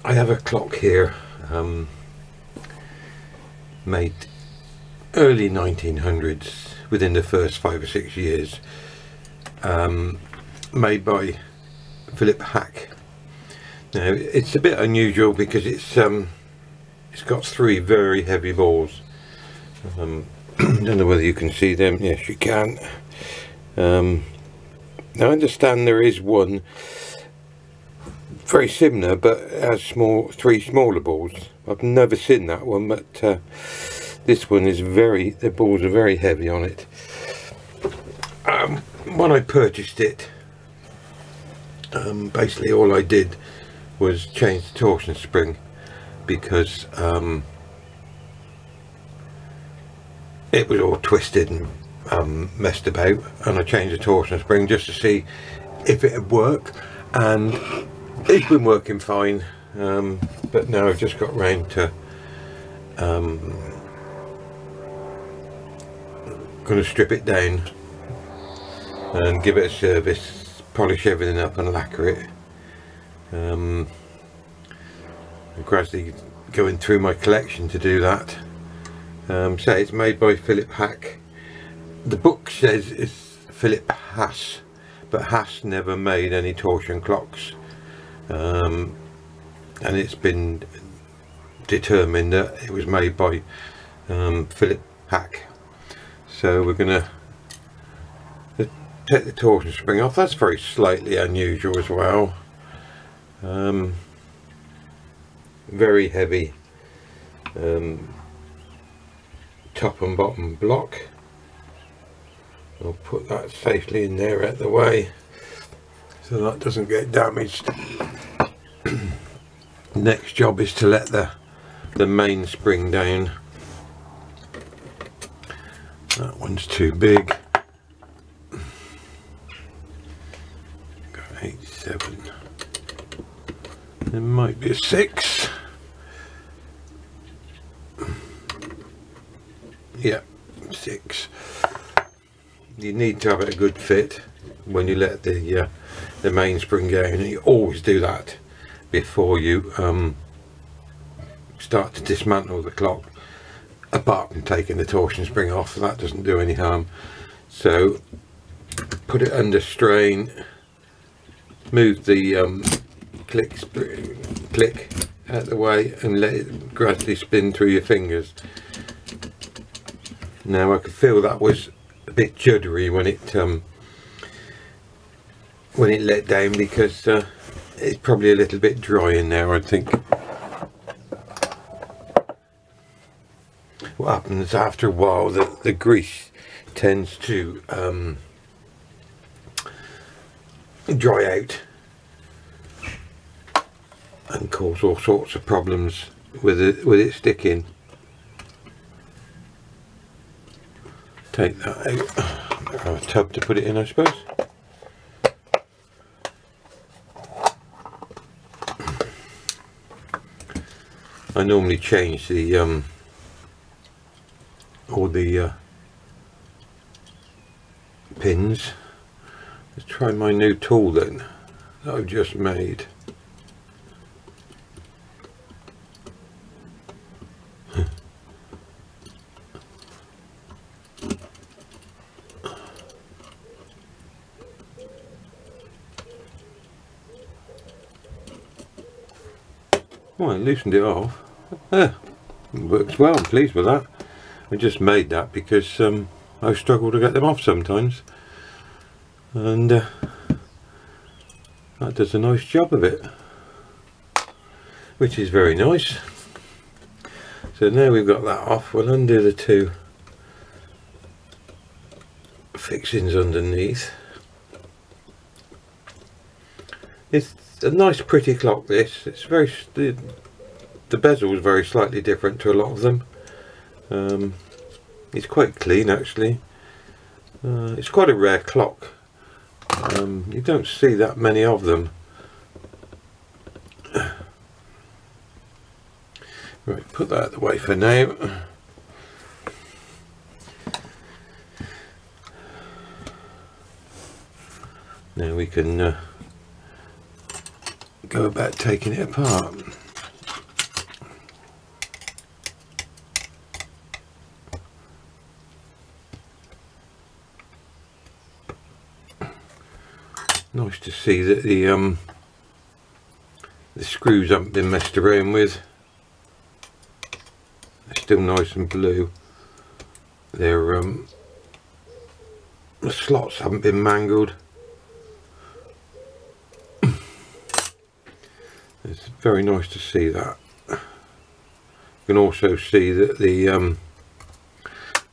I have a clock here, made early 1900s, within the first 5 or 6 years, made by Philip Hauck. Now it's a bit unusual because it's got 3 very heavy balls. Don't know whether you can see them. Yes, you can. Now I understand there is one very similar but has 3 smaller balls. I've never seen that one, but this one is the balls are very heavy on it. When I purchased it, basically all I did was change the torsion spring, because it was all twisted and messed about, and I changed the torsion spring just to see if it would work, and it's been working fine. But now I've just got round to going to strip it down and give it a service, polish everything up and lacquer it. I'm gradually going through my collection to do that. So it's made by Philip Hauck. The book says it's Philip Haas, but Haas never made any torsion clocks, and it's been determined that it was made by Philip Hauck. So we're going to take the torsion spring off. That's very slightly unusual as well. Very heavy top and bottom block. I'll put that safely in there out the way so that doesn't get damaged. Next job is to let the main spring down. That one's too big. Got 8, 7. There might be a 6. Yeah, 6. You need to have a good fit when you let the main spring go, and you always do that before you start to dismantle the clock, apart from taking the torsion spring off. That doesn't do any harm. So put it under strain, move the click out the way and let it gradually spin through your fingers. Now I could feel that was a bit juddery when it let down, because it's probably a little bit dry in there, I think. What happens after a while, the grease tends to dry out and cause all sorts of problems with it sticking. Take that out. A tub to put it in, I suppose. I normally change the all the pins. Let's try my new tool then that I've just made. Well, I loosened it off. It works well. I'm pleased with that. I just made that because I struggle to get them off sometimes, and that does a nice job of it, which is very nice. So now we've got that off, we'll undo the 2 fixings underneath. It's a nice pretty clock, this. It's very, the bezel is very slightly different to a lot of them. It's quite clean actually. It's quite a rare clock. You don't see that many of them. Right, put that out of the way for now. Now we can go about taking it apart. Nice to see that the screws haven't been messed around with. They're still nice and blue. They're the slots haven't been mangled. It's very nice to see that. You can also see that the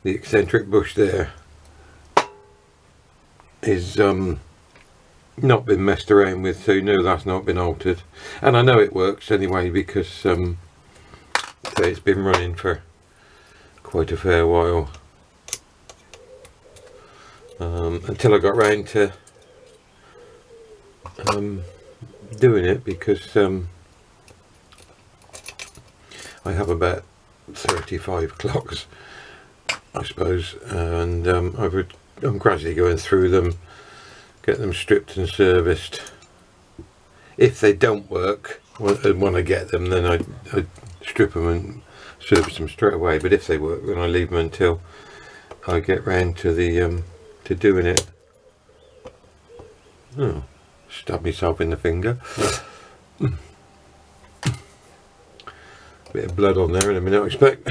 eccentric bush there is not been messed around with, so you know that's not been altered. And I know it works anyway, because it's been running for quite a fair while, until I got round to doing it, because I have about 35 clocks, I suppose, and I'm gradually going through them, get them stripped and serviced. If they don't work when I get them, then I strip them and service them straight away. But if they work, then I leave them until I get round to the to doing it. Oh, stab myself in the finger. Bit of blood on there in a minute, I expect.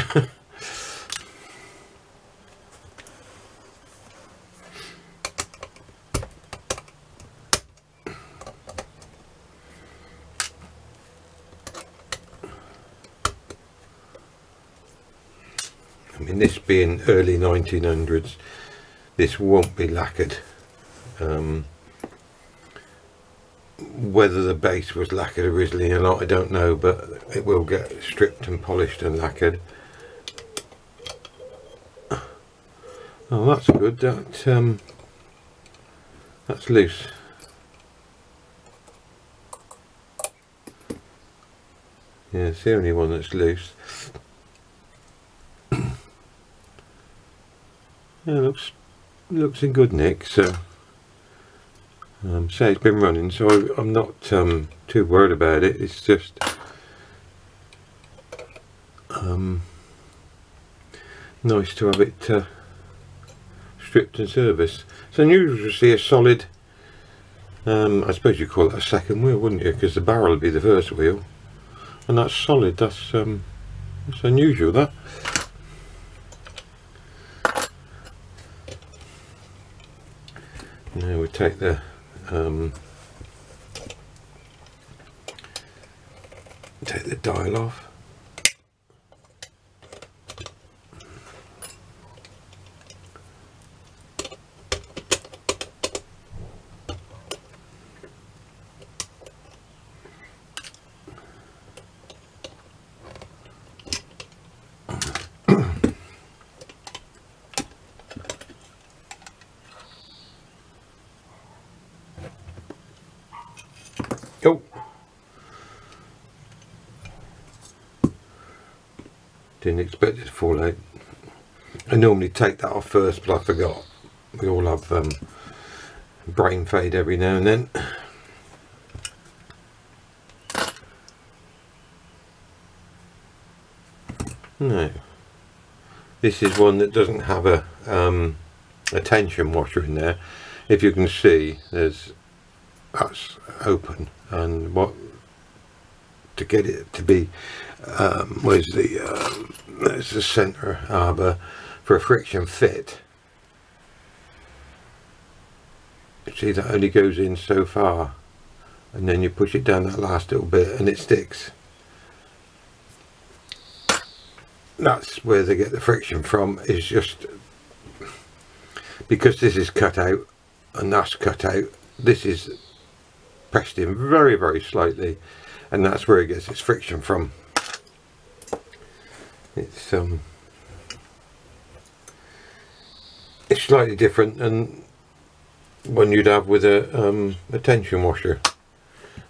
I mean, this being early 1900s, this won't be lacquered. Whether the base was lacquered originally or not, I don't know, but it will get stripped and polished and lacquered. Oh, that's good. That's loose. Yeah, it's the only one that's loose. Yeah, looks in good nick. So say it's been running, so I'm not too worried about it. It's just nice to have it stripped and serviced. It's unusual to see a solid, I suppose you call it a second wheel, wouldn't you, because the barrel would be the first wheel, and that's solid. That's unusual, that. Now we take the dial off. Oh, didn't expect it to fall out. I normally take that off first, but I forgot. We all have brain fade every now and then. No, this is one that doesn't have a tension washer in there. If you can see, that's open, and what to get it to be where's there's the center arbor for a friction fit. See, that only goes in so far, and then you push it down that last little bit and it sticks. That's where they get the friction from, is just because this is cut out and that's cut out. This is pressed in very, very slightly, and that's where it gets its friction from. It's slightly different than one you'd have with a tension washer,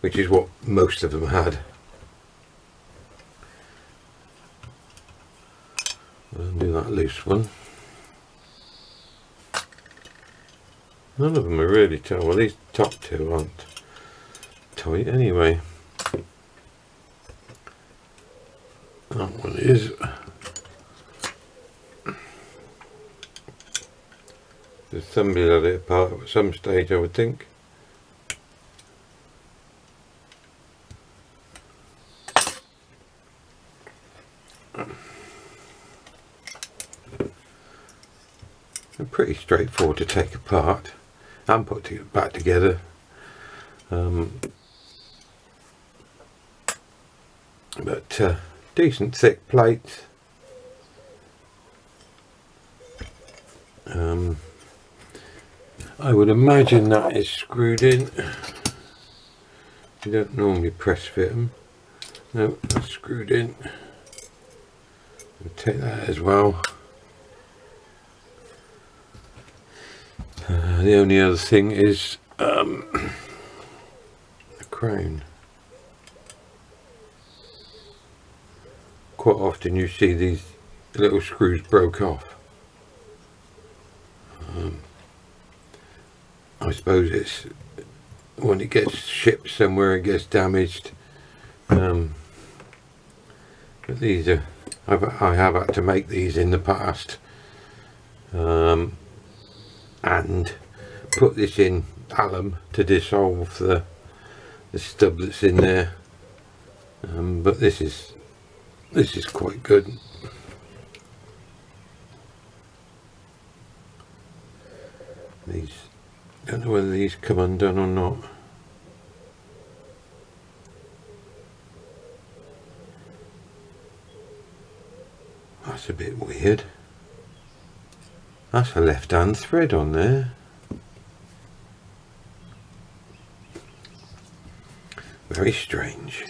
which is what most of them had. I'll do that loose one. None of them are really tight. Well, these top two aren't tight anyway. That one is. There's somebody let it apart at some stage, I would think. pretty straightforward to take apart and put back together. But decent thick plates. I would imagine that is screwed in. You don't normally press fit them. No, that's screwed in. I'll take that as well. The only other thing is the crown. Quite often you see these little screws broke off. I suppose it's when it gets shipped somewhere it gets damaged. But these are, I have had to make these in the past, and put this in alum to dissolve the stub that's in there. But this is quite good. These, don't know whether these come undone or not. That's a bit weird. That's a left hand thread on there. Very strange.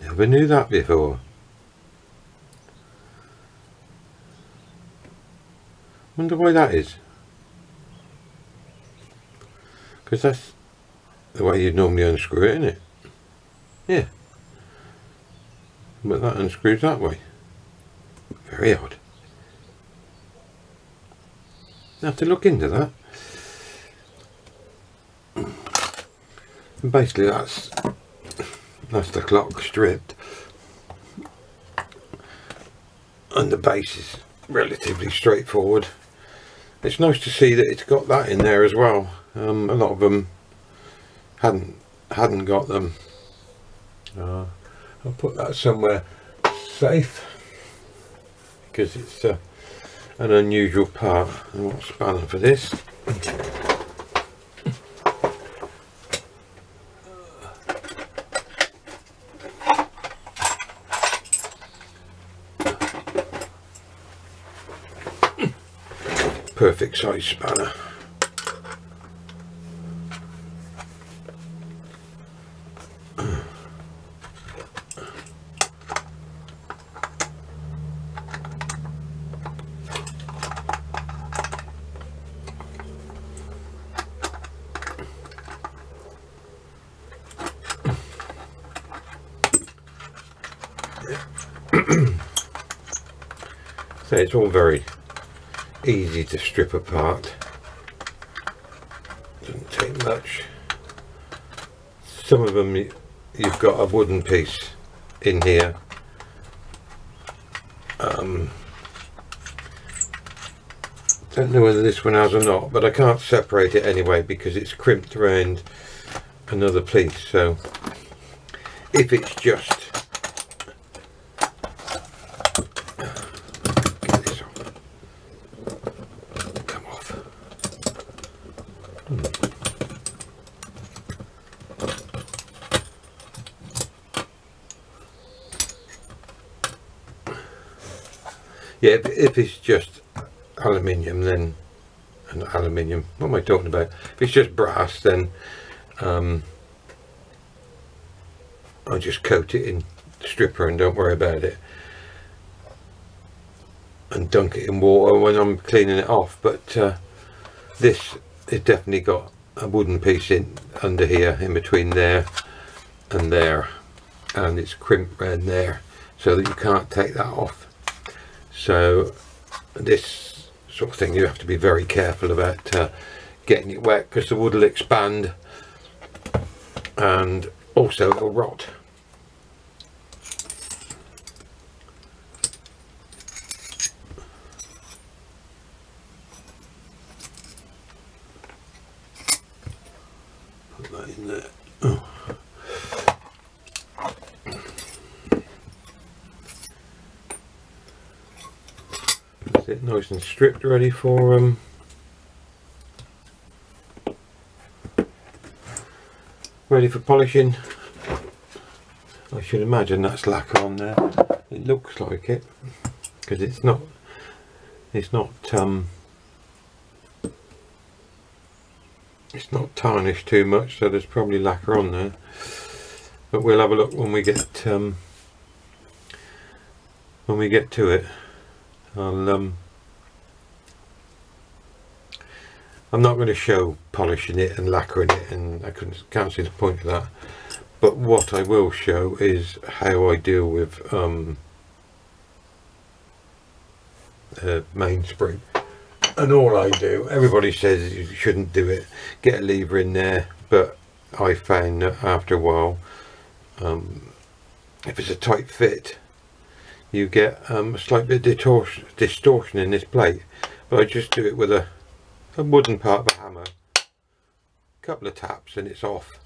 Never knew that before. Wonder why that is. Because that's the way you'd normally unscrew it, isn't it? Yeah. But that unscrews that way. Very odd. I have to look into that. And basically that's the clock stripped. And the base is relatively straightforward. It's nice to see that it's got that in there as well. A lot of them hadn't got them. I'll put that somewhere safe because it's an unusual part. I want spanner for this. Perfect size spanner. So it's all very easy to strip apart. Doesn't take much. Some of them you've got a wooden piece in here. Don't know whether this one has or not, but I can't separate it anyway because it's crimped around another piece. So if it's just yeah, if it's just aluminium, then aluminium. What am I talking about? If it's just brass, then I'll just coat it in stripper and don't worry about it, and dunk it in water when I'm cleaning it off. But this, it's definitely got a wooden piece in under here, in between there and there, and it's crimped around there so that you can't take that off. So this sort of thing you have to be very careful about getting it wet, because the wood will expand and also it'll rot. Put that in there. Oh. Is it nice and stripped, ready for polishing? I should imagine that's lacquer on there. It looks like it, because it's not tarnished too much, so there's probably lacquer on there. But we'll have a look when we get to it. I'm not going to show polishing it and lacquering it, and I can't see the point of that. But what I will show is how I deal with the mainspring. And all I do, everybody says you shouldn't do it, get a lever in there, but I found that after a while, if it's a tight fit, you get a slight bit of distortion in this plate. But I just do it with a wooden part of a hammer, a couple of taps, and it's off.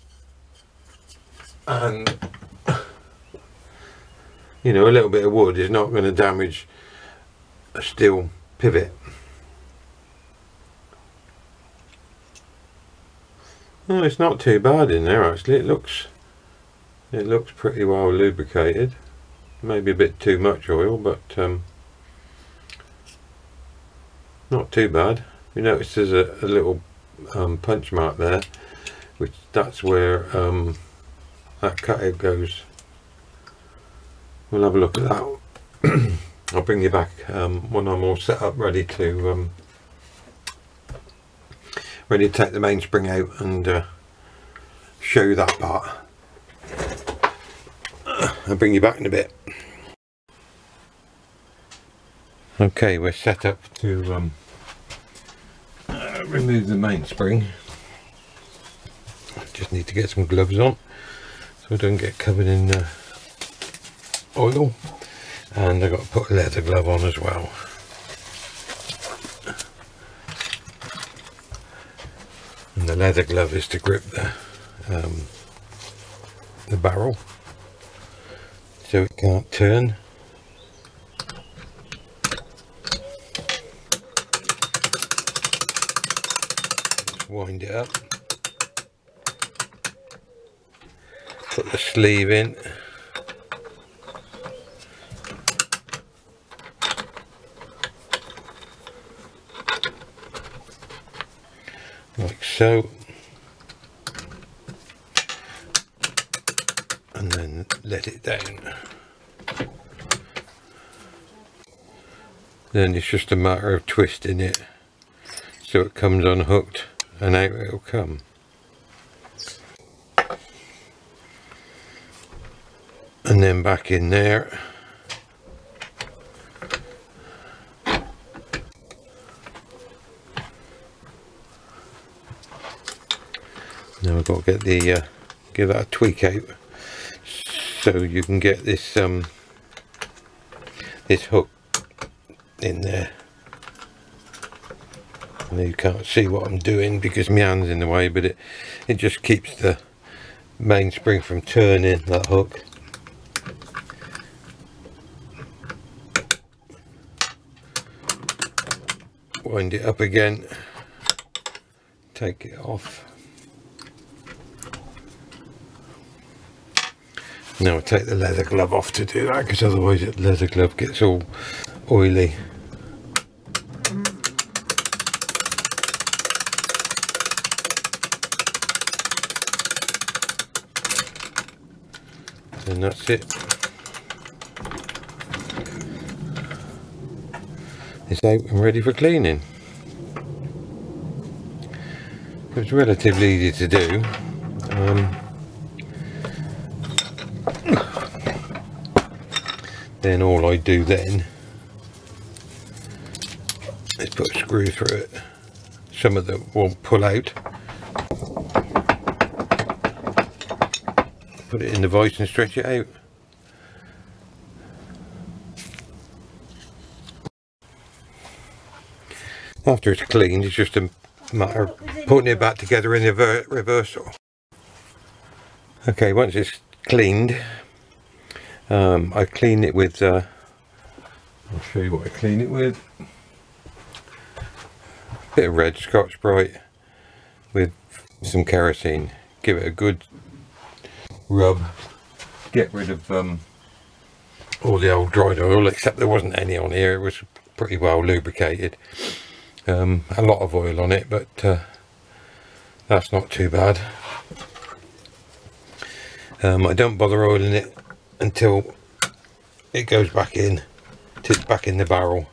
And you know, a little bit of wood is not going to damage a steel pivot. Well, it's not too bad in there actually. It looks pretty well lubricated. Maybe a bit too much oil, but not too bad. You notice there's a little punch mark there, which that's where that cutout goes. We'll have a look at that. I'll bring you back when I'm all set up, ready to take the mainspring out and show you that part. I'll bring you back in a bit. Okay, we're set up to remove the mainspring. Just need to get some gloves on so I don't get covered in oil, and I've got to put a leather glove on as well. And the leather glove is to grip the barrel so it can't turn. Just wind it up, put the sleeve in, like so, and then let it down. Then it's just a matter of twisting it so it comes unhooked, and out it'll come. And then back in there. Now we've got to get the give that a tweak out so you can get this this hook in there. I know you can't see what I'm doing because my hand's in the way, but it just keeps the mainspring from turning, that hook. Wind it up again, take it off. Now I'll take the leather glove off to do that, because otherwise the leather glove gets all oily. And that's it. It's out and ready for cleaning. It's relatively easy to do. Then all I do then is put a screw through it. Some of them won't pull out. Put it in the vise and stretch it out. After it's cleaned, it's just a matter of putting it back together in the reversal. Okay, once it's cleaned, I clean it with, I'll show you what I clean it with. bit of red Scotch-Brite with some kerosene. Give it a good rub. Get rid of all the old dried oil, except there wasn't any on here. It was pretty well lubricated. A lot of oil on it, but that's not too bad. I don't bother oiling it until it goes back in, back in the barrel.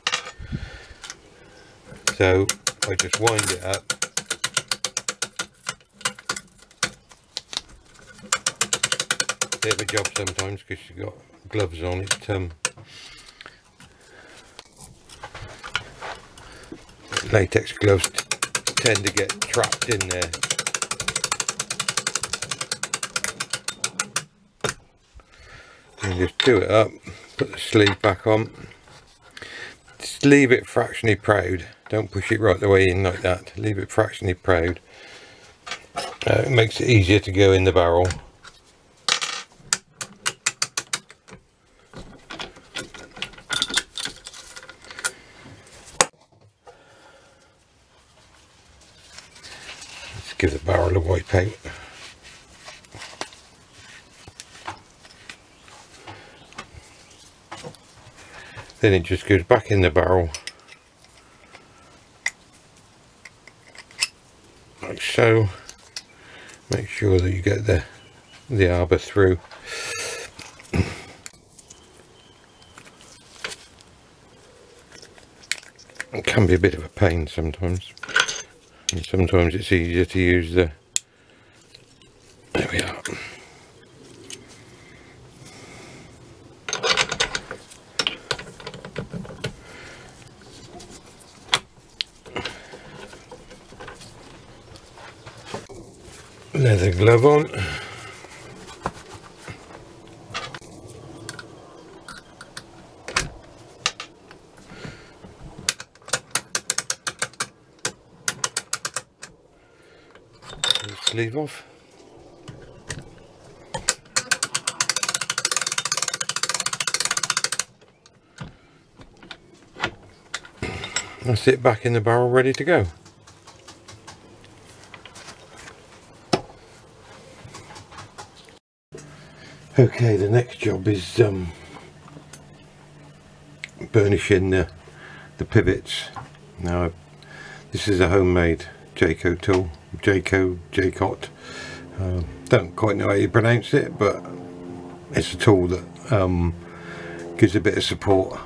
So I just wind it up. Bit of a job sometimes because you've got gloves on it. Latex gloves tend to get trapped in there. And just do it up, put the sleeve back on. Just leave it fractionally proud. Don't push it right the way in like that. Leave it fractionally proud. It makes it easier to go in the barrel. Let's give the barrel a white paint. Then it just goes back in the barrel like so. Make sure that you get the arbor through. It can be a bit of a pain sometimes, and sometimes it's easier to use the, there we are. Leather glove on. Sleeve off. That's it, back in the barrel, ready to go. Okay, the next job is burnishing the pivots. Now, this is a homemade Jayco tool, Jaycot. Don't quite know how you pronounce it, but it's a tool that gives a bit of support.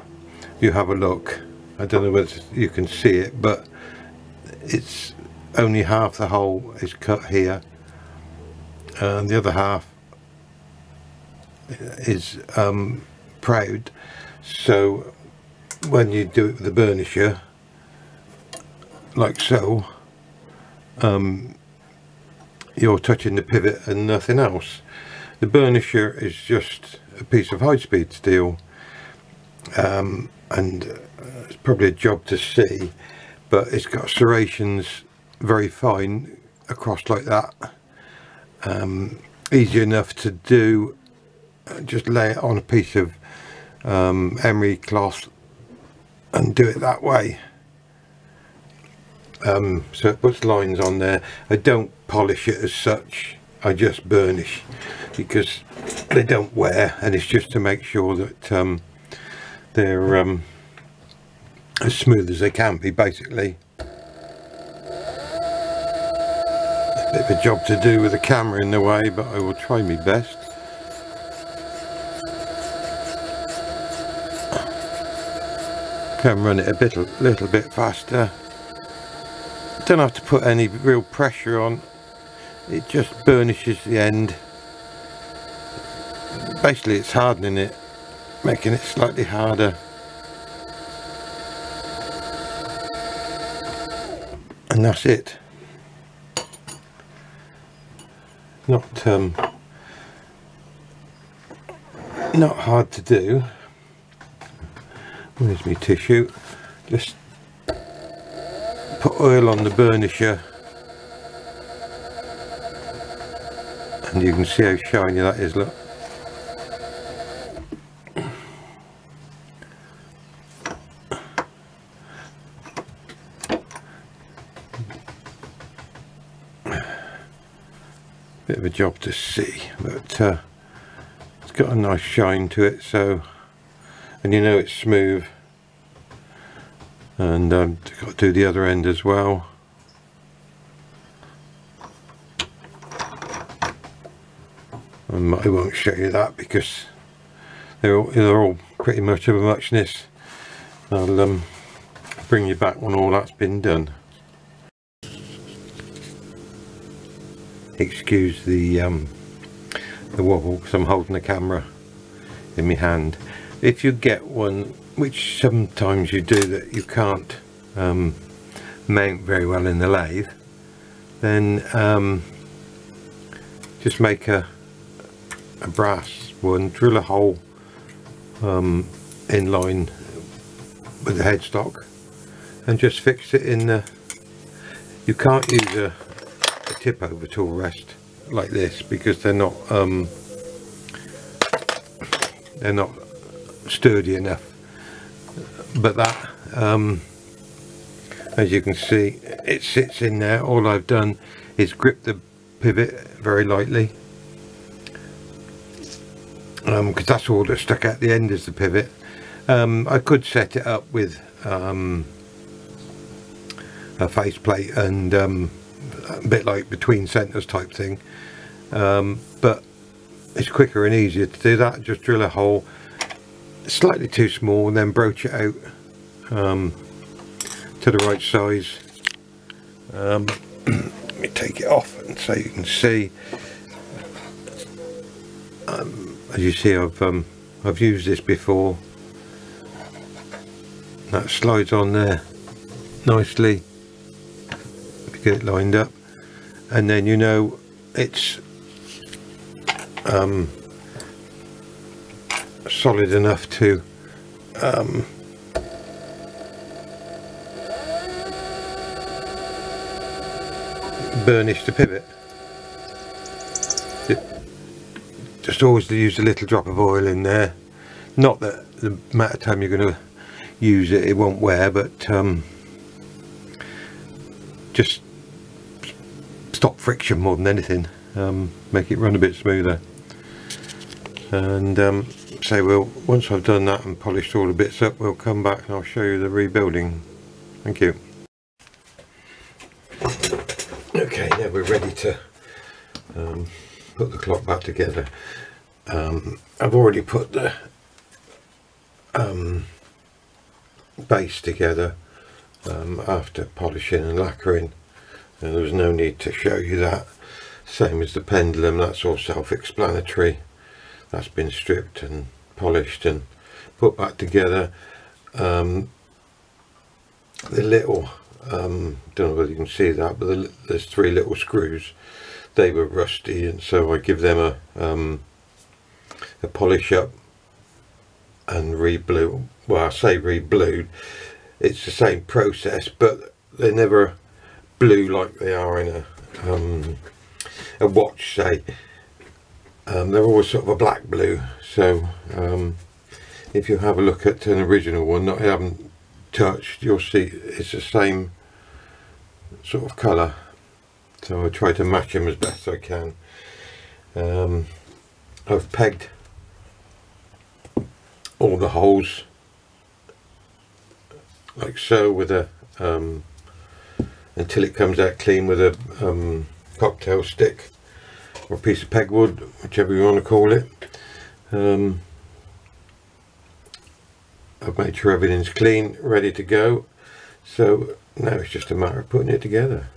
You have a look. I don't know whether you can see it, but it's only half the hole is cut here, and the other half is proud. So when you do it with the burnisher, like so, you're touching the pivot and nothing else. The burnisher is just a piece of high-speed steel, and it's probably a job to see, but it's got serrations very fine across like that. Easy enough to do. Just lay it on a piece of emery cloth and do it that way. So it puts lines on there. I don't polish it as such, I just burnish because they don't wear, and it's just to make sure that they're as smooth as they can be, basically. A bit of a job to do with the camera in the way, but I will try my best. Can run it a little bit faster. Don't have to put any real pressure on, it just burnishes the end. Basically it's hardening it, making it slightly harder. And that's it. Not hard to do. Where's my tissue? Just put oil on the burnisher and you can see how shiny that is, look. bit of a job to see, but it's got a nice shine to it, so, and you know it's smooth. And got to do the other end as well. I won't show you that because they're all pretty much of a muchness. I'll bring you back when all that's been done. Excuse the wobble because I'm holding the camera in my hand. If you get one, which sometimes you do, that you can't mount very well in the lathe, then just make a brass one, drill a hole in line with the headstock and just fix it in the, you can't use a tip over tool rest like this because they're not sturdy enough, but that as you can see, it sits in there. All I've done is grip the pivot very lightly, because that's all that's stuck at the end is the pivot. I could set it up with a faceplate and a bit like between centers type thing, but it's quicker and easier to do that. Just drill a hole slightly too small and then broach it out to the right size. Let me take it off and so you can see. As you see, I've used this before. That slides on there nicely. Get it lined up, and then you know it's solid enough to burnish the pivot. Just always use a little drop of oil in there. Not that the amount of time you're going to use it, it won't wear, but just stop friction more than anything, make it run a bit smoother. And so once I've done that and polished all the bits up, we'll come back and I'll show you the rebuilding. Thank you. Okay, now we're ready to put the clock back together. I've already put the base together after polishing and lacquering, and there was no need to show you that. Same as the pendulum, that's all self-explanatory. That's been stripped and polished and put back together. The little don't know whether you can see that, but there's 3 little screws. They were rusty, and so I give them a polish up and re-blue. Well, I say re-blued. It's the same process, but they're never blue like they are in a watch, say. They're always sort of a black blue. So if you have a look at an original one that I haven't touched, you'll see it's the same sort of colour. So I try to match them as best I can. I've pegged all the holes like so with a until it comes out clean with a cocktail stick or a piece of pegwood, whichever you want to call it. I've made sure everything's clean, ready to go, so now it's just a matter of putting it together.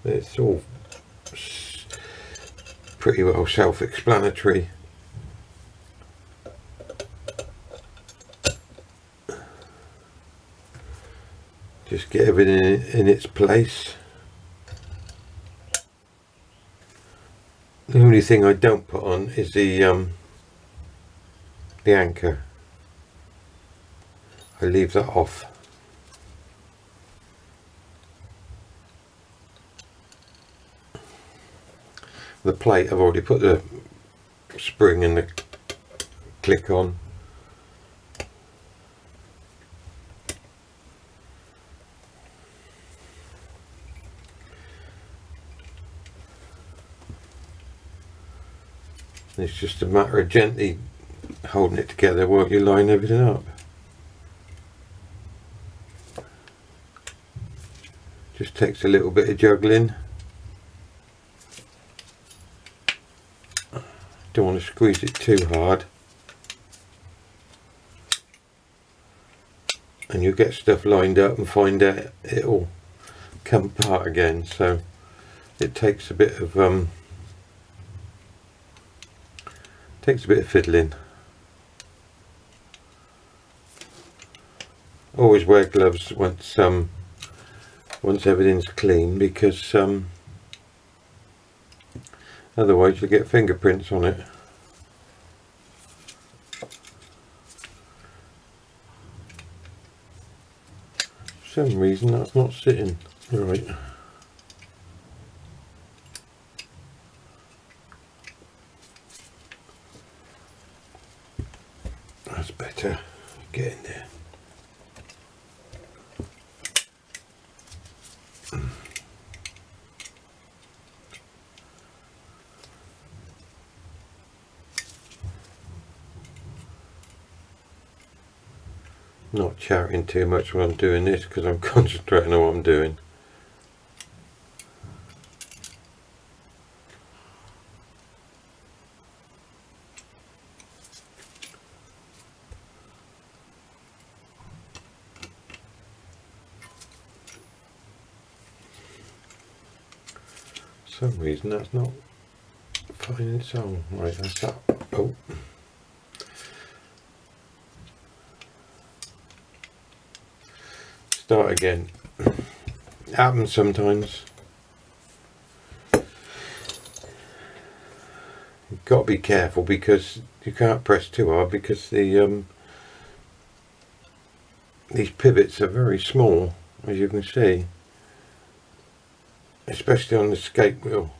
It's all pretty well self-explanatory. Just get everything in its place. The only thing I don't put on is the anchor. I leave that off. The plate, I've already put the spring and the click on. It's just a matter of gently holding it together while you line everything up. Just takes a little bit of juggling. Don't want to squeeze it too hard, and you'll get stuff lined up and find out it'll come apart again. So it takes a bit of fiddling. Always wear gloves once everything's clean, because otherwise you'll get fingerprints on it. For some reason that's not sitting right. That's better. Get in there. Not chatting too much while I'm doing this, because I'm concentrating on what I'm doing. For some reason that's not finding its own. Right, that's up. Oh. Start again. It happens sometimes. You've got to be careful, because you can't press too hard, because the these pivots are very small, as you can see, especially on the skate wheel.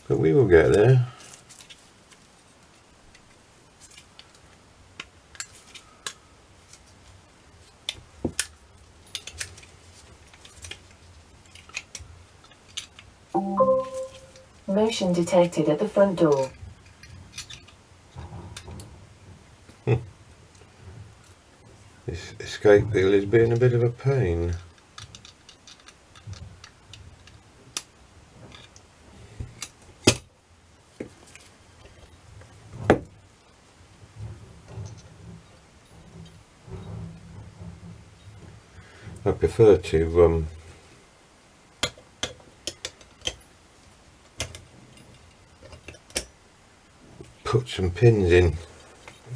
But we will get there. Motion detected at the front door. This escape wheel is being a bit of a pain. I prefer to put some pins in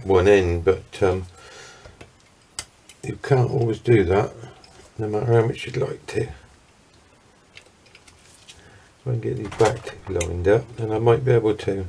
one end, but you can't always do that, no matter how much you'd like to. If I can get these back two lined up, then I might be able to.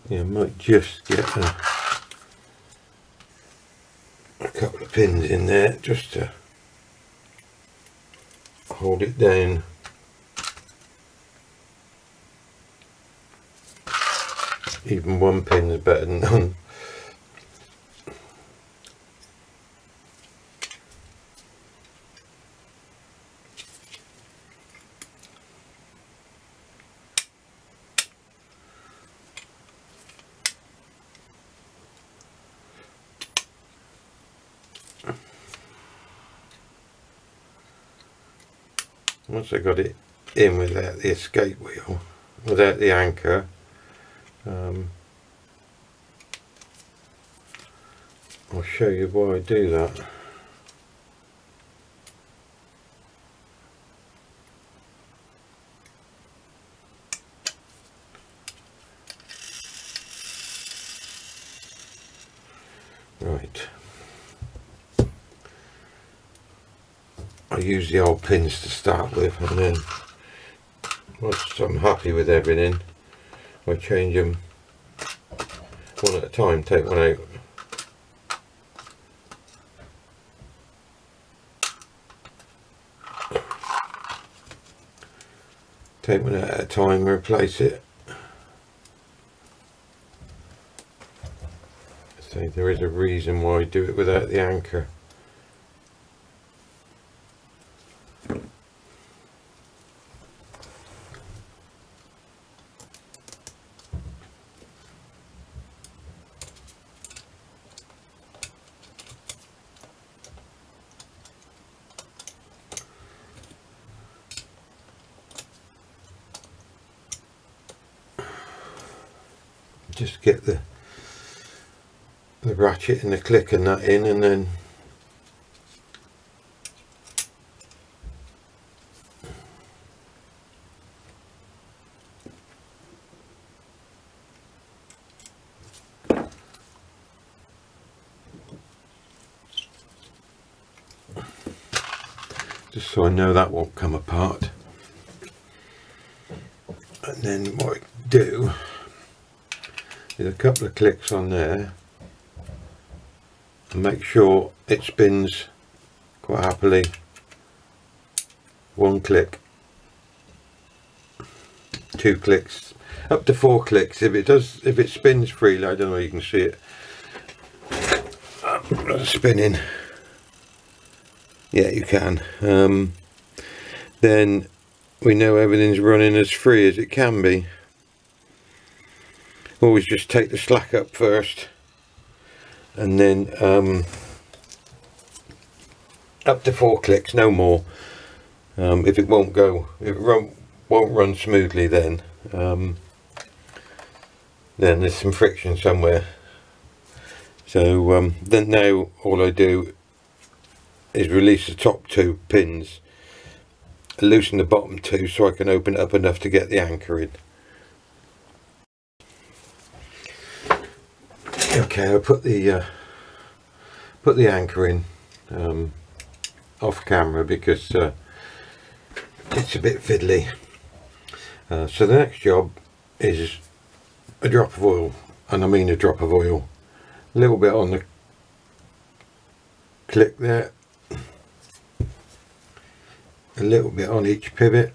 Yeah, I might just get a couple of pins in there just to hold it down. Even one pin is better than none. Once I got it in without the escape wheel, without the anchor, I'll show you why I do that. Right. I use the old pins to start with, and then Once I'm happy with everything, I change them one at a time, take one out. Take one out at a time and replace it. So there is a reason why I do it without the anchor. Just get the ratchet and the click and that in, and then just so I know that won't come apart. And then what I do is a couple of clicks on there and make sure it spins quite happily. One click, two clicks, up to 4 clicks. If it spins freely, I don't know, you can see it spinning. Yeah, you can. Then we know everything's running as free as it can be. Always just take the slack up first, and then up to 4 clicks, no more. If it won't run smoothly, then there's some friction somewhere. So then now all I do is release the top 2 pins, loosen the bottom 2 so I can open it up enough to get the anchor in. Okay, I put the anchor in off camera because it's a bit fiddly. So the next job is a drop of oil, and I mean a drop of oil. A little bit on the click there, a little bit on each pivot.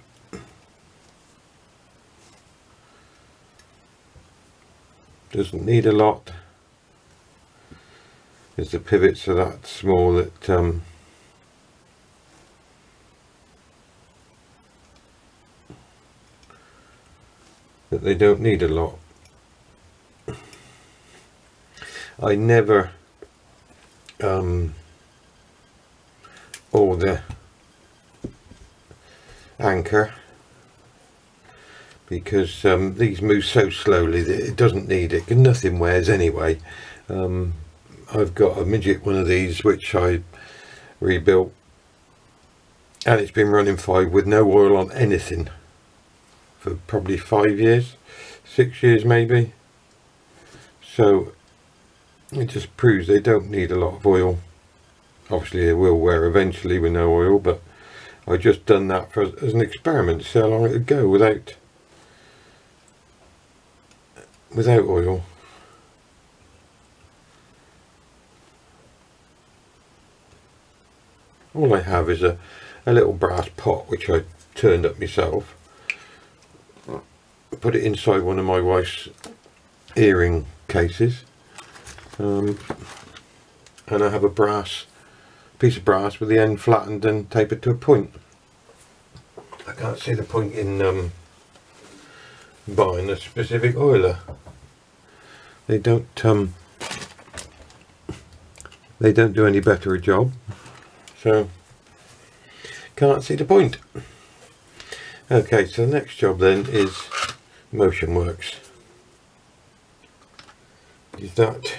Doesn't need a lot, because the pivots are that small that they don't need a lot. I never order anchor because these move so slowly that it doesn't need it, and nothing wears anyway. I've got a midget one of these which I rebuilt, and it's been running fine with no oil on anything for probably 5 years, 6 years maybe. So it just proves they don't need a lot of oil. Obviously they will wear eventually with no oil, but I just done that as an experiment to see how long it would go without oil. All I have is a little brass pot which I turned up myself. Put it inside one of my wife's earring cases, and I have a piece of brass with the end flattened and tapered to a point. I can't see the point in buying a specific oiler. They don't do any better a job, so can't see the point. Okay, so the next job then is motion works. Is that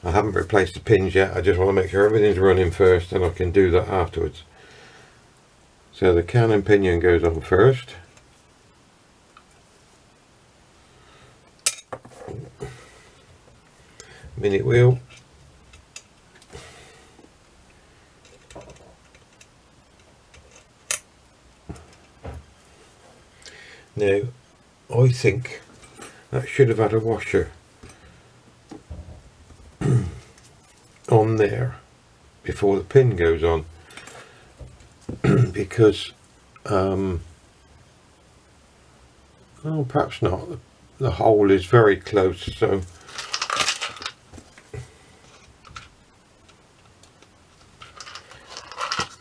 I haven't replaced the pins yet. I just want to make sure everything's running first, and I can do that afterwards. So the cannon pinion goes on first. Minute wheel, you know, I think that should have had a washer on there before the pin goes on, because oh, perhaps not, the hole is very close, so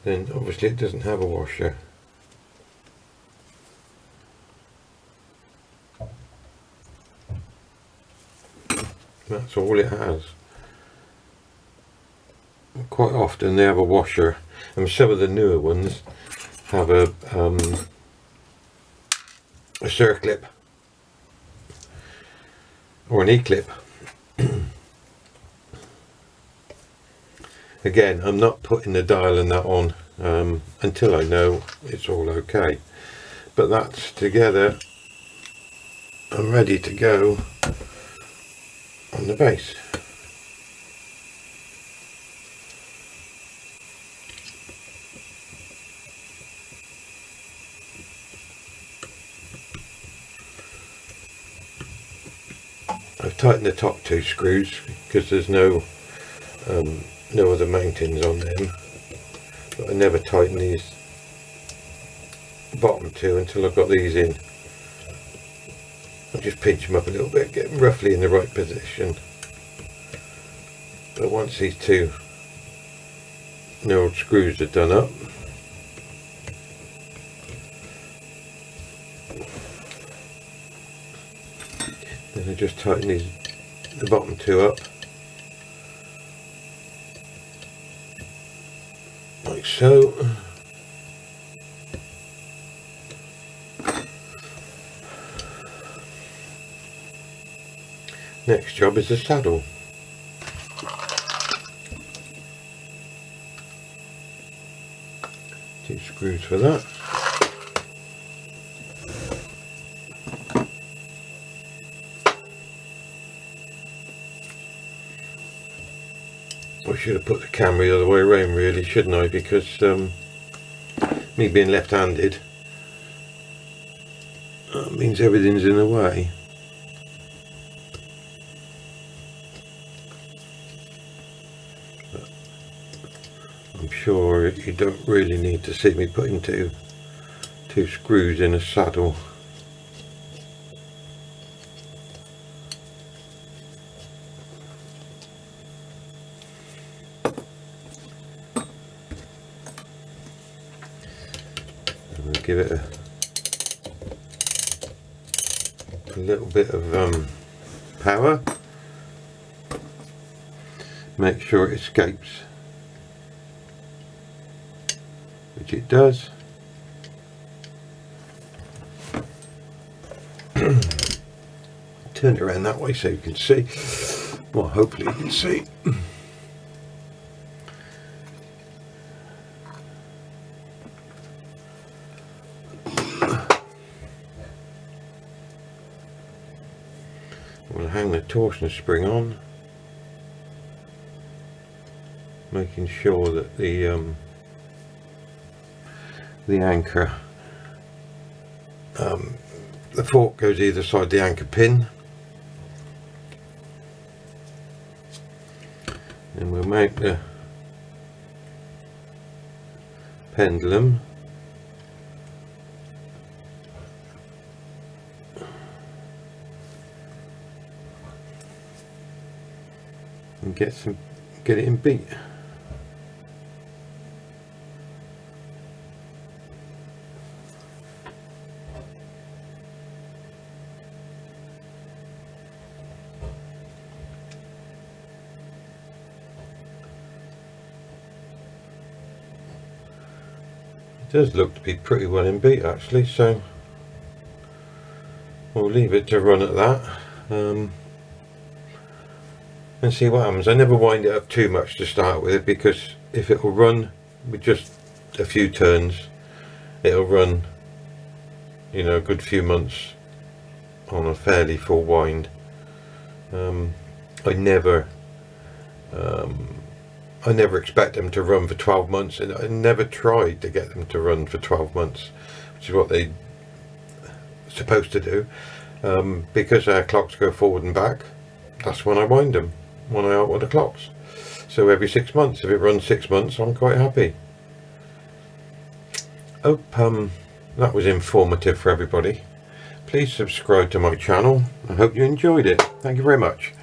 then obviously it doesn't have a washer. That's all it has. Quite often they have a washer, and some of the newer ones have a circlip or an E-clip. Again, I'm not putting the dial and that on until I know it's all okay, but that's together and ready to go on the base. I've tightened the top two screws because there's no other mountings on them, but I never tighten these bottom two until I've got these in. I'll just pinch them up a little bit, get them roughly in the right position. But once these two knurled screws are done up, then I just tighten the bottom two up like so. Next job is the saddle. Two screws for that. I should have put the camera the other way around really, shouldn't I, because me being left-handed, that means everything's in the way. But I'm sure you don't really need to see me putting two screws in a saddle. Give it a little bit of power, make sure it escapes, which it does. Turn it around that way so you can see. Well, hopefully you can see. We'll hang the torsion spring on, making sure that the anchor, the fork goes either side the anchor pin, and we'll mount the pendulum. And get it in beat. It does look to be pretty well in beat actually, so we'll leave it to run at that. And see what happens. I never wind it up too much to start with, because if it will run with just a few turns, it'll run, you know, a good few months on a fairly full wind. I never expect them to run for 12 months, and I never tried to get them to run for 12 months, which is what they supposed to do. Because our clocks go forward and back, that's when I wind them, when I alter the clocks. So every 6 months. If it runs 6 months, I'm quite happy. Hope that was informative for everybody. Please subscribe to my channel. I hope you enjoyed it. Thank you very much.